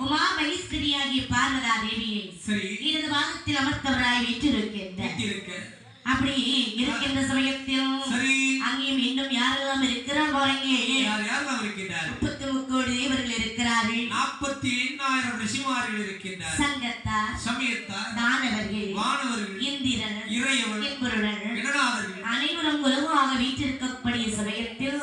உமா மகேஸ்வரியாகிய பார்வதா தேவியை இடது பாகத்தில் அமர்த்தவராய் வீற்றிருக்கின்ற அப்படி இருக்கின்ற சமயத்தில் அங்கேயும் இன்னும் யாரெல்லாம் இருக்கிறார் பாருங்க. 33 கோடி தேவர்கள் இருக்கிறார்கள். 48,000 ரிஷிமார்கள் இருக்கின்றார். சங்கத்தார், சமயத்தார், தானவர்கள், வானவர்கள், இந்திரன், இறையவன், என்பவர்கள் இடநாதர்கள் அனைவரும் உலகமாக வீற்றிருக்கக்கூடிய சமயத்தில்